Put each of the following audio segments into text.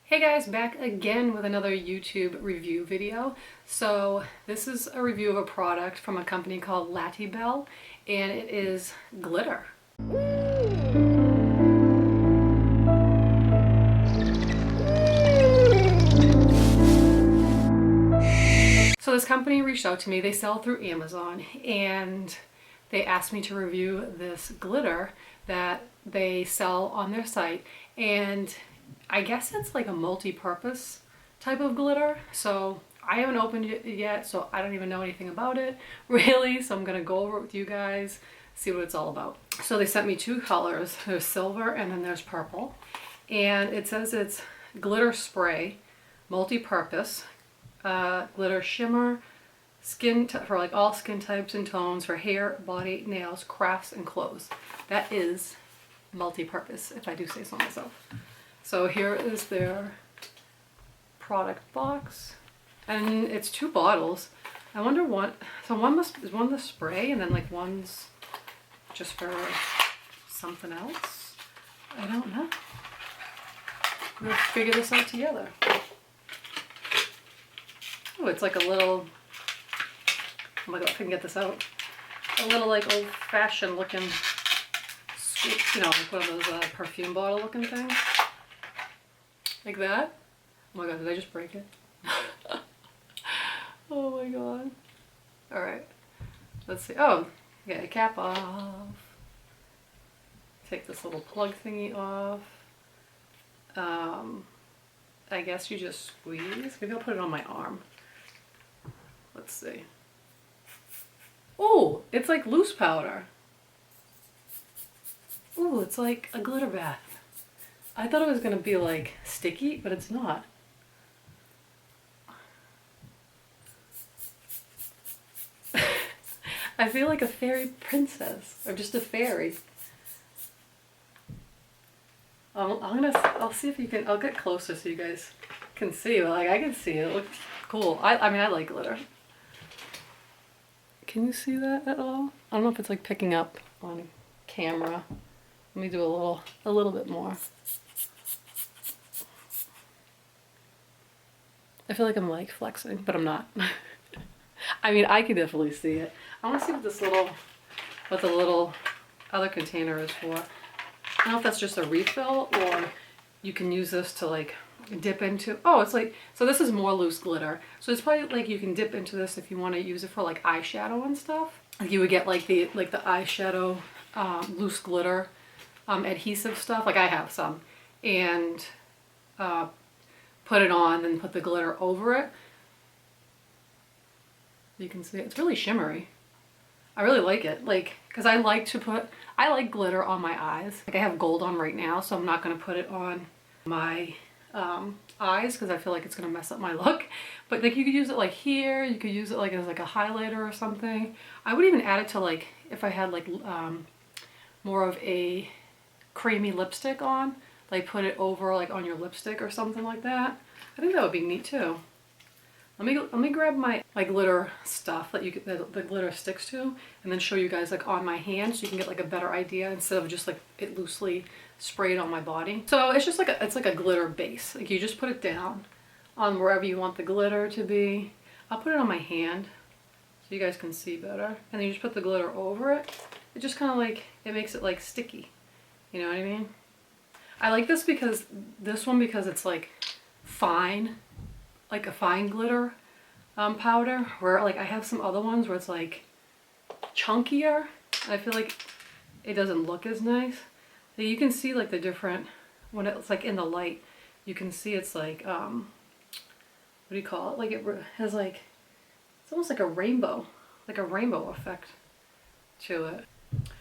Hey guys, back again with another YouTube review video. So this is a review of a product from a company called Latibell, and it is glitter. So this company reached out to me. They sell through Amazon, and they asked me to review this glitter that they sell on their site. And I guess it's like a multi-purpose type of glitter. So I haven't opened it yet, so I don't even know anything about it really. So I'm gonna go over it with you guys, see what it's all about. So they sent me two colors. There's silver and then there's purple. And it says it's glitter spray, multi-purpose, glitter shimmer, for like all skin types and tones, for hair, body, nails, crafts, and clothes. That is multi-purpose, if I do say so myself. So here is their product box, and it's two bottles. I wonder what, so is one the spray and then like one's just for something else? I don't know. We'll figure this out together. Oh, it's like a little, oh my god, if I can get this out. A little like old-fashioned looking, you know, like one of those perfume bottle looking things. Like that. Oh my god, did I just break it? Oh my god. Alright. Let's see. Oh, get a cap off. Take this little plug thingy off. I guess you just squeeze. Maybe I'll put it on my arm. Let's see. Oh, it's like loose powder. Ooh, it's like a glitter bath. I thought it was gonna be like sticky, but it's not. I feel like a fairy princess, or just a fairy. I'll see if you can, I'll get closer so you guys can see. Like I can see it. It looks cool. I mean, I like glitter. Can you see that at all? I don't know if it's like picking up on camera. Let me do a little bit more. I feel like I'm like flexing, but I'm not. I mean, I can definitely see it. I want to see what the little other container is for. I don't know if that's just a refill or you can use this to like dip into. Oh, it's like, so this is more loose glitter. So it's probably like you can dip into this if you want to use it for like eyeshadow and stuff. Like you would get like the eyeshadow loose glitter adhesive stuff. Like I have some, and put it on and put the glitter over it. You can see it. It's really shimmery. I really like it, like, because I like glitter on my eyes. Like I have gold on right now, so I'm not going to put it on my eyes because I feel like it's going to mess up my look. But like you could use it like here, you could use it like as like a highlighter or something. I would even add it to like, if I had like more of a creamy lipstick on, like put it over like on your lipstick or something like that. I think that would be neat too. Let me grab my glitter stuff that the glitter sticks to, and then show you guys like on my hand so you can get like a better idea instead of just like it loosely sprayed on my body. So it's just like it's like a glitter base. Like you just put it down on wherever you want the glitter to be. I'll put it on my hand so you guys can see better, and then you just put the glitter over it. It just kind of like, it makes it like sticky. You know what I mean? I like this because it's like fine, like a fine glitter powder, where like I have some other ones where it's like chunkier, and I feel like it doesn't look as nice. So you can see like the different, when it's like in the light, you can see it's like, what do you call it? Like it has like, it's almost like a rainbow effect to it.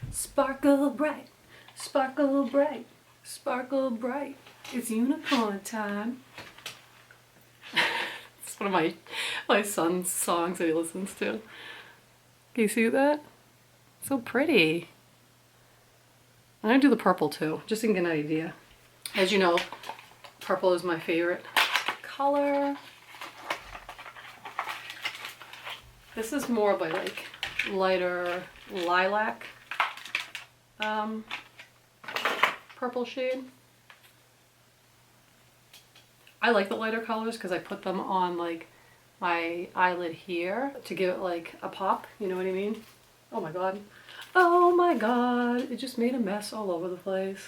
Sparkle bright, sparkle bright, sparkle bright, it's unicorn time. It's one of my son's songs that he listens to. Can you see that? So pretty. I'm gonna do the purple too, just to get an idea. As you know, purple is my favorite color. This is more of a like lighter lilac purple shade. I like the lighter colors because I put them on like my eyelid here to give it like a pop, you know what I mean? Oh my god. Oh my god, it just made a mess all over the place.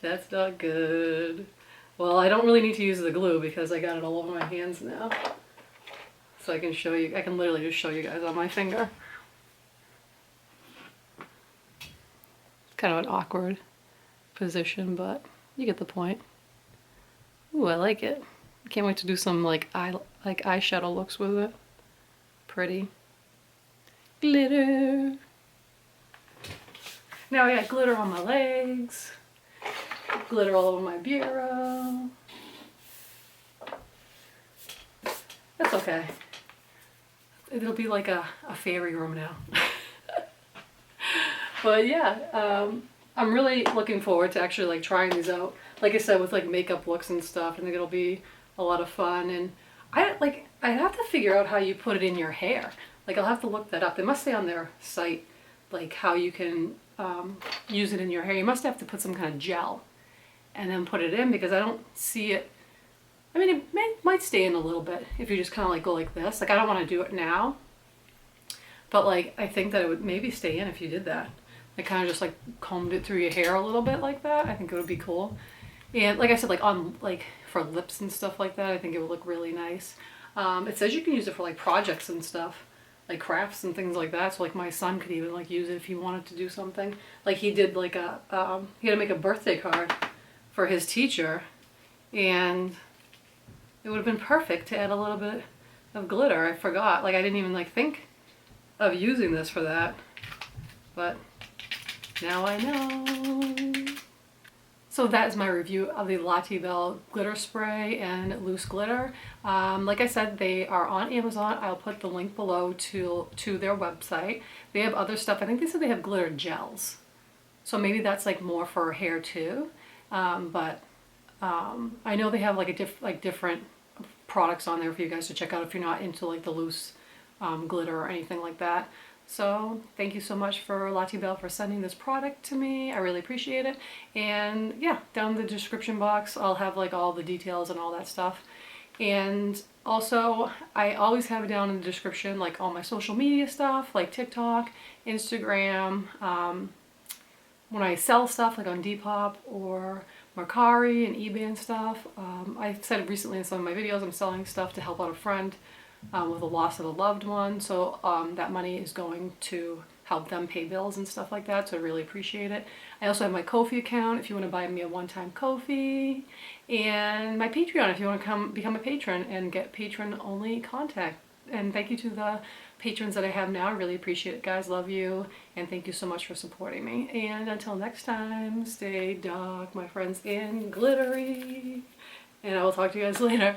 That's not good. Well, I don't really need to use the glue because I got it all over my hands now. So I can show you, I can literally just show you guys on my finger. It's kind of an awkward position, but you get the point. Ooh, I like it. I can't wait to do some like eyeshadow looks with it. Pretty. Glitter. Now I got glitter on my legs. Glitter all over my bureau. That's okay. It'll be like a fairy room now. But yeah, I'm really looking forward to actually like trying these out. Like I said, with like makeup looks and stuff, I think it'll be a lot of fun. And I'd have to figure out how you put it in your hair. Like I'll have to look that up. They must say on their site like how you can use it in your hair. You must have to put some kind of gel and then put it in, because I don't see it. I mean, it might stay in a little bit if you just kind of like go like this. Like I don't want to do it now, but like I think that it would maybe stay in if you did that. Like kind of just like combed it through your hair a little bit like that. I think it would be cool. And like I said, like on like for lips and stuff like that, I think it would look really nice. It says you can use it for like projects and stuff, like crafts and things like that. So like my son could even like use it if he wanted to do something. Like he did like a he had to make a birthday card for his teacher, and it would have been perfect to add a little bit of glitter. I forgot. Like I didn't even like think of using this for that, but now I know. So that is my review of the Latibell glitter spray and loose glitter. Like I said, they are on Amazon. I'll put the link below to their website. They have other stuff. I think they said they have glitter gels. So maybe that's like more for hair too. But I know they have like different products on there for you guys to check out if you're not into like the loose glitter or anything like that. So thank you so much for Latibell for sending this product to me. I really appreciate it. And yeah, down in the description box I'll have like all the details and all that stuff. And also I always have down in the description like all my social media stuff, like TikTok, Instagram, when I sell stuff like on Depop or Mercari and eBay and stuff. I said recently in some of my videos I'm selling stuff to help out a friend with the loss of a loved one, so that money is going to help them pay bills and stuff like that, so I really appreciate it. I also have my Ko-fi account if you want to buy me a one-time Ko-fi, and my Patreon if you want to come become a patron and get patron-only contact. And thank you to the patrons that I have now. I really appreciate it, guys. Love you, and thank you so much for supporting me. And until next time, stay dark, my friends, and glittery, and I will talk to you guys later.